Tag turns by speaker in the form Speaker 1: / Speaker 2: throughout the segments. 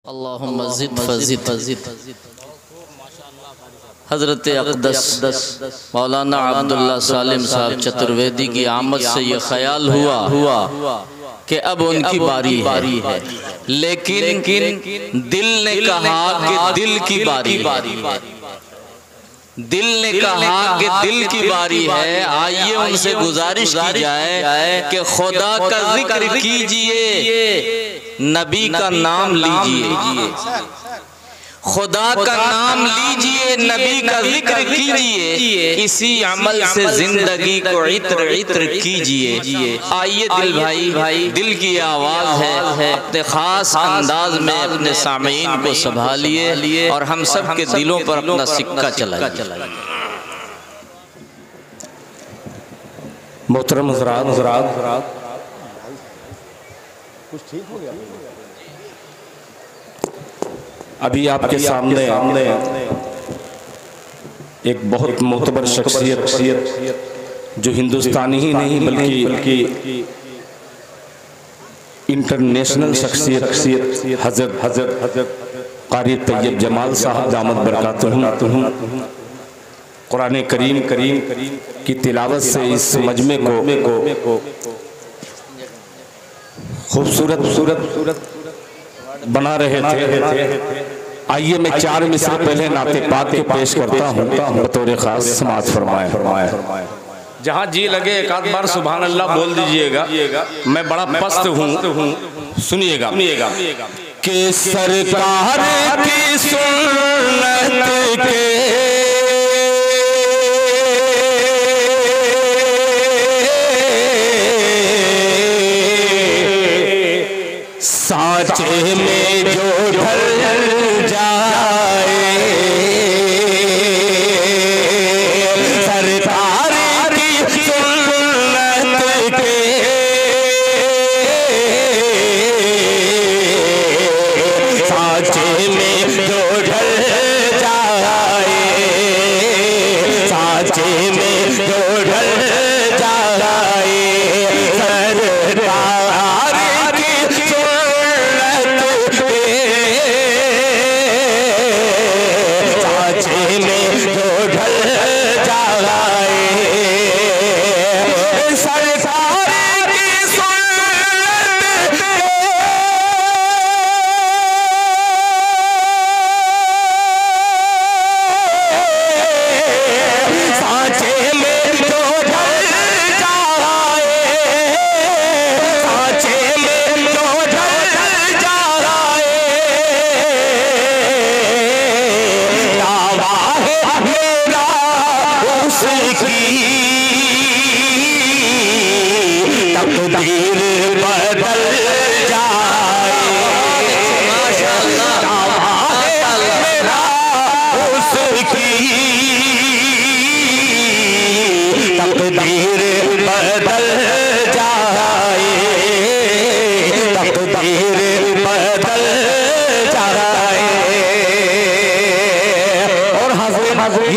Speaker 1: अल्लाहुम्मा ज़िद फ़ज़िद। हज़रत अक़दस मौलाना अब्दुल्ला सालिम साहब चतुर्वेदी की आमद से ये ख्याल हुआ कि अब उनकी बारी है, लेकिन दिल ने कहा कि दिल की बारी है। दिल ने कहा कि दिल की बारी है। आइए उनसे गुजारिश की जाए कि खुदा का जिक्र कीजिए, नबी का नाम लीजिए, खुदा का नाम लीजिए, नबी का जिक्र कीजिए, इसी अमल से जिंदगी को इत्र इत्र कीजिए। आइए दिल भाई, दिल की आवाज़ है, अपने खास अंदाज में अपने सामीन को संभालिए और हम सब के दिलों पर अपना सिक्का चलाइए।
Speaker 2: मोहतरम हज़रात, कुछ ठीक हो गया? अभी आपके सामने एक बहुत मोतबर शख्सियत जो हिंदुस्तानी ही नहीं बल्कि इंटरनेशनल शख्सियत हज़रत क़ारी तैयब जमाल साहब दामद बरकातुहू कुरान करीम की तिलावत से इस मजमे को खूबसूरत बना रहे थे। आइए मैं 4 मिसरे पहले नाते पाक के पेश करता हूँ, बतौर खास समाअत फरमाए। जहाँ जी लगे एक आध बार सुभान अल्लाह बोल दीजिएगा। मैं बड़ा पस्त हूँ, सुनिएगा कि सरकार की सुन्नत के सांचे में जो ढल जाए, सरकार की सुन्नत के सांचे में जो ढल जाए, सांचे में जो ढल जाए,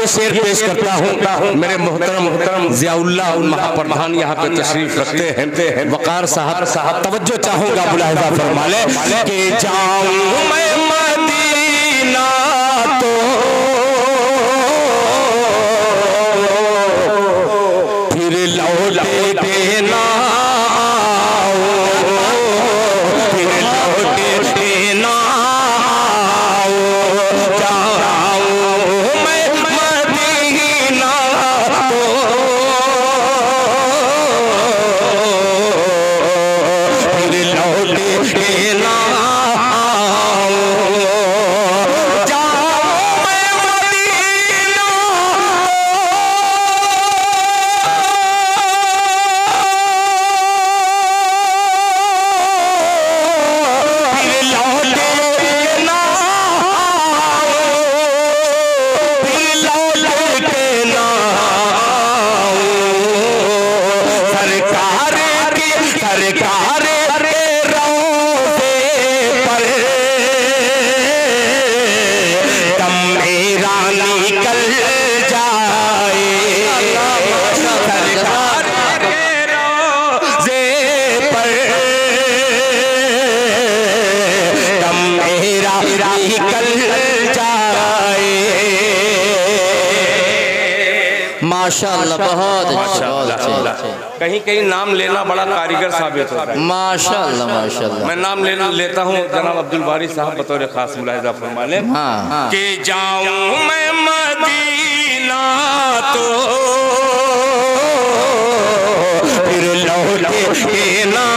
Speaker 2: शेर पेश करता हूँ। मेरे मोहतरम ज़ियाउल्लाह महाप्रधान यहाँ पे तशरीफ रखते हैं, वक़ार साहब तवज्जो चाहूँगा, मुलाहिज़ा फरमा ले कि जाऊँ मैं मदीना तो फिर लौटे देना, फिर लौटे देना, निकल जाए।
Speaker 1: माशाअल्लाह, बहुत अच्छे।
Speaker 3: कहीं कहीं नाम लेना बड़ा कारीगर साबित होता है।
Speaker 1: माशाअल्लाह माशाअल्लाह।
Speaker 3: मैं नाम लेता हूँ जनाब अब्दुल बारी साहब बतौर खास मुलाहिजा फरमा लें।
Speaker 1: हाँ।
Speaker 3: कि जाऊँ मैं मदीना तो फिर लौट के ना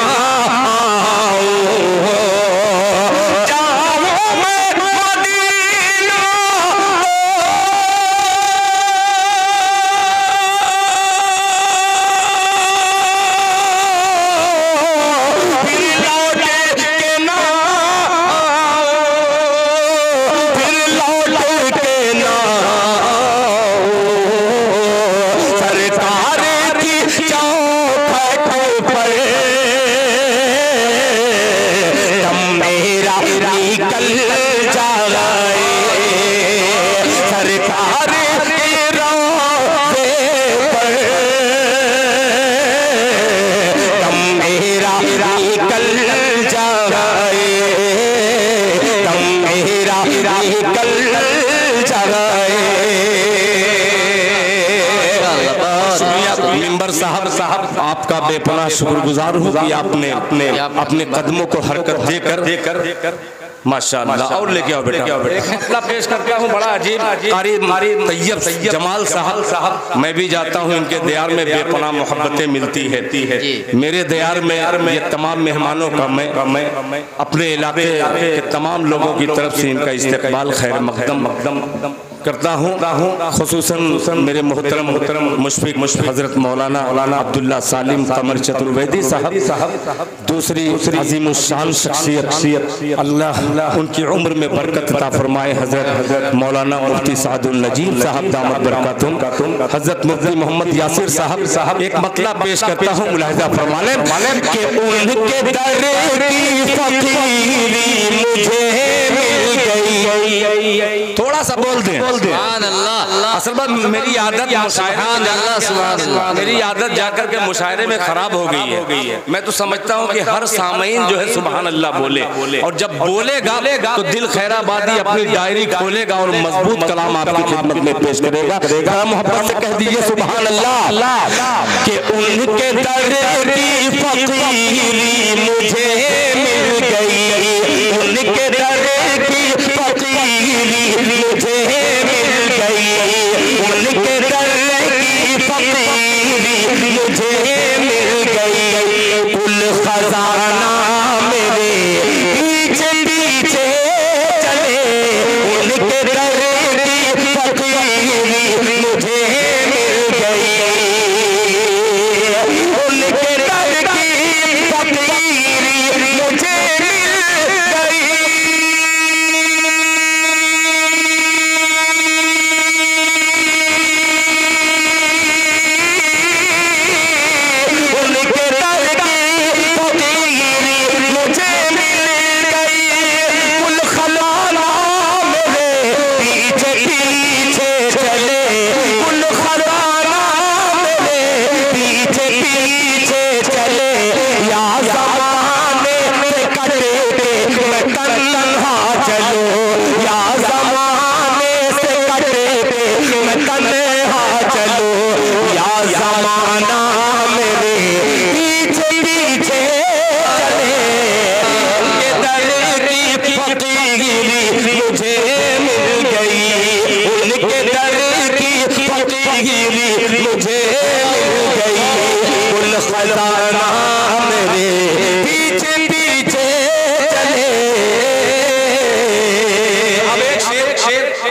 Speaker 3: आपका बेपनाह शुक्रगुजार हूँ कि आपने अपने कदमों को हरकत देकर माशाअल्लाह। और लेके आओ बेटा। एक मसला पेश करता हूँ बड़ा अजीब। कारी तैयब जमाल साहब, मैं भी जाता हूँ इनके दयार में बेपनाह मोहब्बतें मिलती है। मेरे दयार में ये तमाम मेहमानों का मैं अपने इलाके के तमाम लोगों की तरफ से इनका इस्तकबाल खैर मकदम करता हूँ। खुसूसन मेरे मोहतरम मुशफिक हजरत मौलाना अब्दुल्ला सालिम कमर चतुर्वेदी साहब, दूसरी अजीम शान शख्सियत, अल्लाह उनकी उम्र में बरकत अता फरमाए, हजरत मौलाना मुफ्ती सादुल नजीब साहब दामत बरकातुम, हजरत मुफ्ती मोहम्मद यासिर साहब। एक मतलब पेश करता हूँ, मुलाहिजा फरमा लें कि उनके दर की फकीरी मुझे मिल गई। थोड़ा सा बोल दें। असल में मेरी आदत जाकर के मुशायरे में खराब हो गई है। मैं तो समझता हूँ कि हर सामईन जो है सुभान अल्लाह बोले, और जब बोलेगा तो दिल खैराबादी अपनी डायरी खोलेगा और मजबूत कलाम आपकी खिदमत में पेश करेगा। मोहब्बत से कह दीजिए सुभान अल्लाह कि उनके दर की फकीरी मुझे मिल गई, उनके दर की फकीरी मुझे मिल गई, उनके दर की फकीरी मुझे मिल गई। कुल खजाना मेरे पीछे पीछे चले, उनके दर की फकीरी मुझे मिल गई, उनके दर की फकीरी मुझे मिल गई।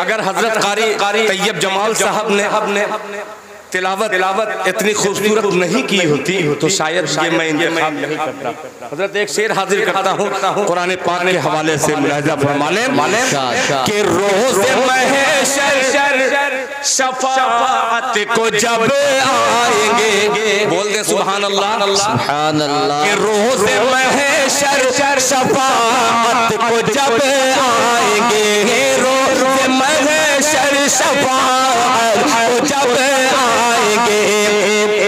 Speaker 3: अगर हजरत कारी तैयब जमाल साहब ने तिलावत इतनी खूबसूरत नहीं की होती तो शायद ये मैं इंतखाब नहीं करता। हजरत एक शेर हाजिर करता हूँ कुरान पाक के हवाले से, मुलाहिजा फरमा लें कि रोज़े महशर शफाअत को जब आएंगे, बोल दे सुभान अल्लाह सुभान अल्लाह, कि रोज़े महशर शफाअत को जब आएंगे, रोज़े महशर शफाअत को जब आएंगे,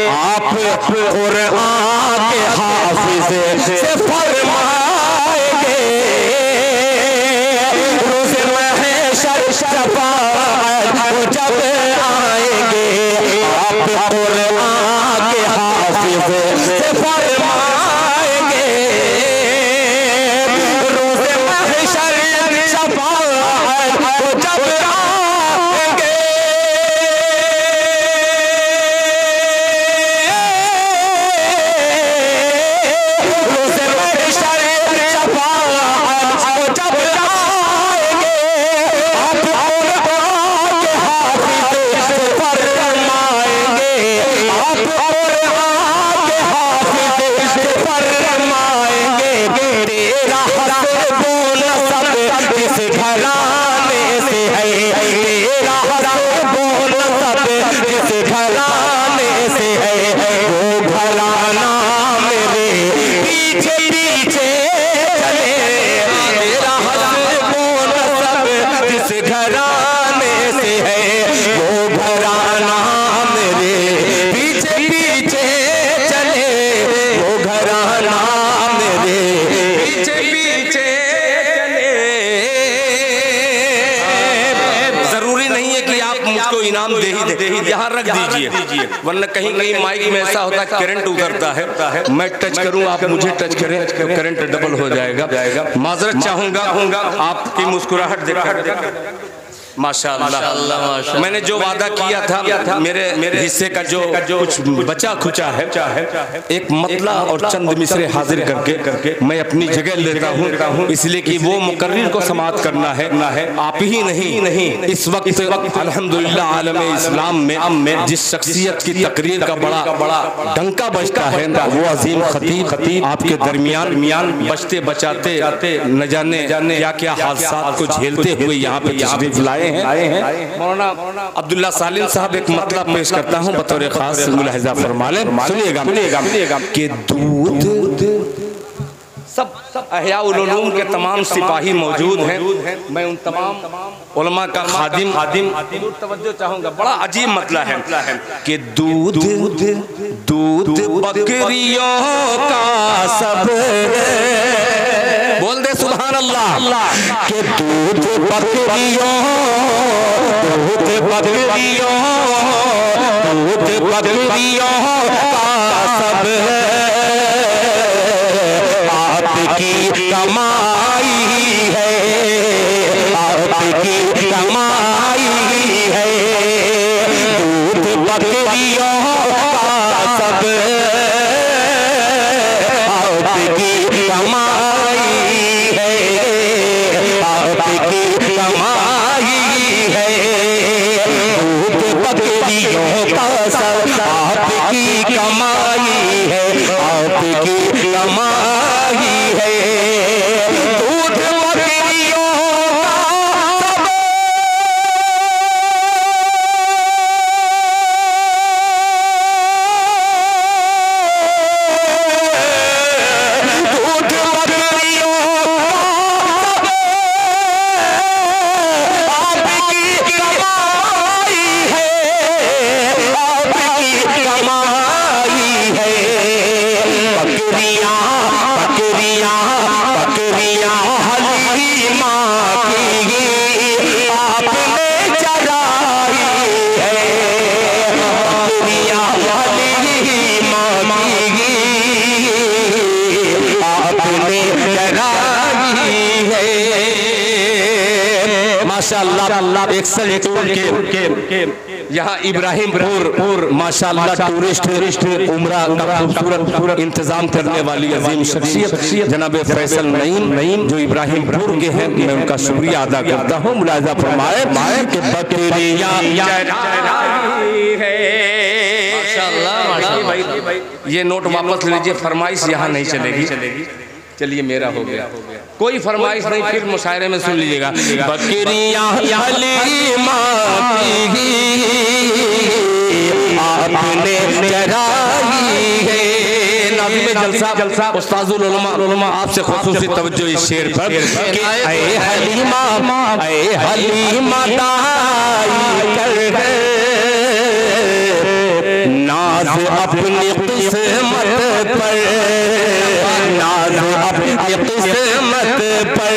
Speaker 3: आप कुरान के हाफिज़ से फरमाएंगे, शफाअत जब आएंगे आप कुरान के हाफिज से फरमाएंगे रोज़े महशर शफाअत जब आएंगे रोज़े महशर शफाअत जब आएंगे आप कुरान के हाफिज से फरमाएंगे आप कुरान के हाफिज से फरमाएंगे तेरा हसब बोल सब किस घराने से है तेरा हसब बोल सब किस घराने से है वो घराना मेरे पीछे पीछे चले तेरा हसब बोल सब किस घराने से है वो घराना मेरे पीछे पीछे चले वो घराना मेरे पीछे पीछे चले। जरूरी नहीं है कि आप मुझको इनाम दे ही दे यहाँ रख दीजिए वरना कहीं कहीं माइक में ऐसा होता है करंट उतरता है मैं टच करूं आप मुझे टच करें करंट डबल हो जाएगा माजरत चाहूंगा आपकी मुस्कुराहट देखकर माशाअल्लाह मैंने जो वादा किया था मेरे हिस्से का जो कुछ बचा खुचा है एक मतला और चंद मिसरे हाजिर करके मैं अपनी जगह लेता हूँ इसलिए कि वो मुकर्रिर को समाअत करना है आप ही नहीं इस वक्त अल्हम्दुलिल्लाह आलम इस्लाम में जिस शख्सियत की तकरीर का बड़ा डंका बजता है वो अजीम खतीब आपके दरमियान बचते बचाते न जाने क्या हादसात को झेलते हुए यहाँ पे तशरीफ लाए हैं। मौलाना अब्दुल्ला सालिम साहब एक मतलब पेश करता हूँ बतौर खास मुलाहिजा फरमा लें सुनिएगा कि दूध सब अहया उल उलूम के तमाम सिपाही मौजूद हैं मैं उन तमाम उलमा का खादिम तवज्जो चाहूंगा बड़ा अजीब मतला है कि दूध बकरियों का सब बोल दे सुभान अल्लाह के दूध बकरियों का सब आपकी कमाई है आपकी कमाई है दूध बकरियों का सब आपकी कमाई है आपकी कमाई है दूध बकरियों का सब आपकी कमाई है आपकी कमाई है दूध बकरियों माशाअल्लाह एक्सेलेंट के यहाँ इब्राहिमपुर माशाअल्लाह टूरिस्ट उम्रा का खूबसूरत इंतजाम करने वाली अजीम शख्सियत जनाब फैसल नईम जो इब्राहिमपुर के हैं मैं उनका शुक्रिया अदा करता हूँ मुलाहिजा फरमाए कि बकरियां ये नोट वापस लीजिए फरमाइश यहाँ नहीं चलेगी चलिए मेरा हो गया कोई फरमाइश नहीं फिर मुशायरे में सुन लीजिएगा बकरियां हलीमा की आपने चराई है नाज़िम जलसा उस्ताजुल उलमा आपसे खुसूसी तवज्जो इस शेर पर कि ऐ हलीमा दाई कर नाज अपनी किस्मत पर नाज अपनी किस्मत पर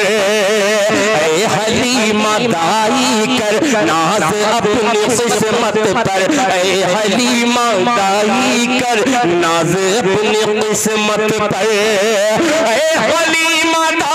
Speaker 3: ऐ हलीमा हलीमा दाई कर नाज अपनी किस्मत पर, ऐ हलीमा दाई कर नाज अपनी किस्मत पर, ऐ हलीमा दाई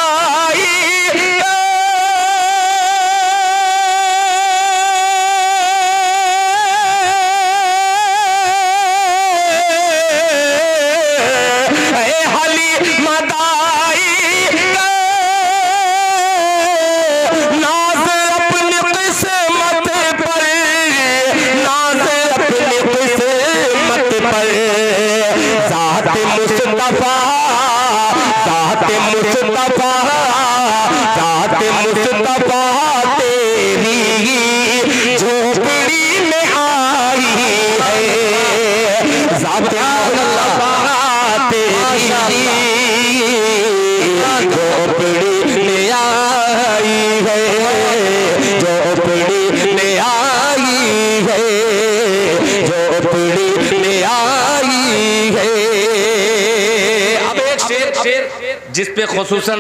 Speaker 3: जिस पे खुसूसन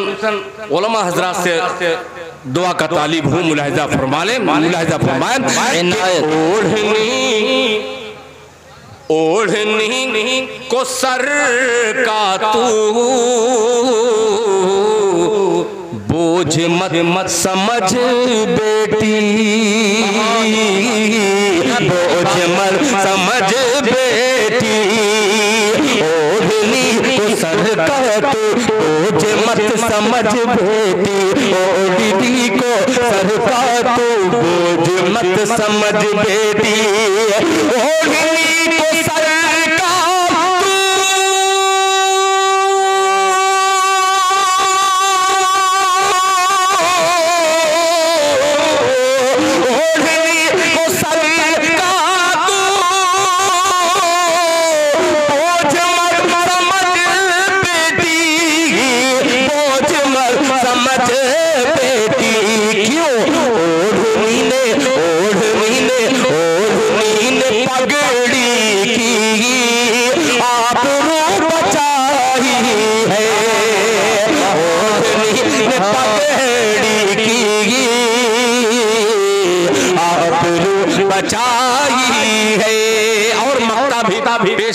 Speaker 3: उलमा हजरात से दुआ का तालिब हूँ, मुलाहिजा फरमाए ओढ़नी को सर का तू बोझ मत समझ बेटी, बोझ मत समझ बेटी, ओढ़नी को सर का तू बोझ मत समझ बेटी, ओढ़नी को सर का तू बोझ मत समझ बेटी, ओढ़नी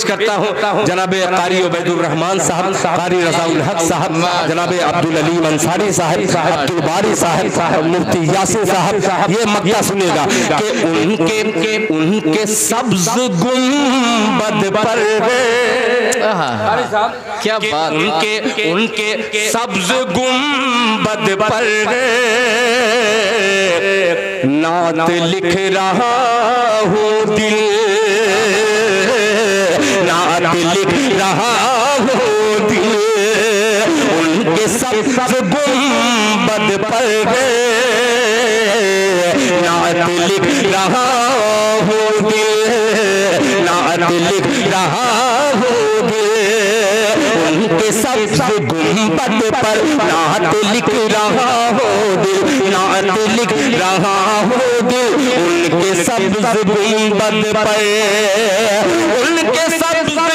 Speaker 3: करता हूँ जनाबे कारी उबैदुर रहमान साहब, कारी रज़ाउल हक साहब, जनाबे अब्दुल अलीम अंसारी साहब, अब्दुल बारी साहब, मुफ्ती यासिर साहब, ये मक्ता सुनेगा कि उनके सब्ज गुंबद पर
Speaker 1: क्या बात,
Speaker 3: उनके सब्ज गुंबद पर नात लिख रहा हूँ दिल, नात लिख रहा हूँ दिल, उनके सब्ज गुंबद पर नात लिख रहा हूँ दिल, नात लिख रहा हूँ दिल, उनके सब्ज गुंबद पर नात लिख रहा हूँ दिल, नात लिख रहा हूँ दिल, उनके सब्ज गुंबद पर, उनके सब्ज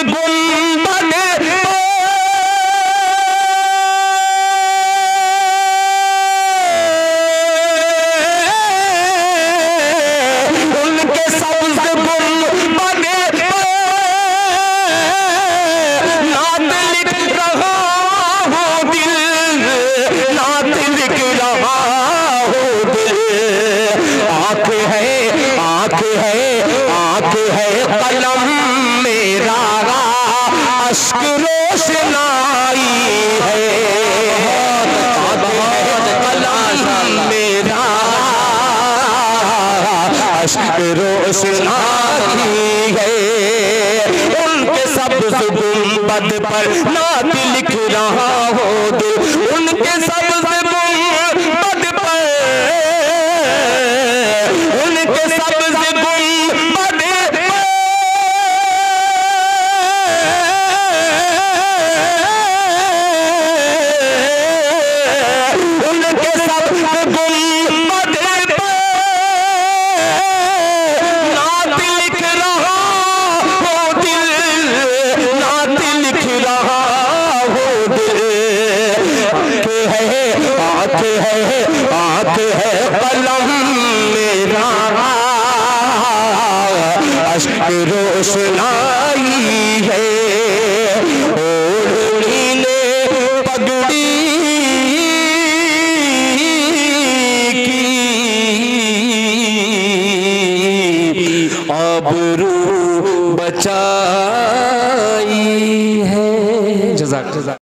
Speaker 3: गुंबद पर नात लिख रहा हो दिल, उनके सब्ज गुंबद पर, उनके सब्ज गुंबद पर, उनके सब्ज गुंबद पर नात लिख रहा हो दिल, नात लिख रहा हो दिल, आंख है कलम मेरा, अश्क रोशनाई है, ओढ़नी ने पगड़ी की, आबरू बचाई है। जज़ाक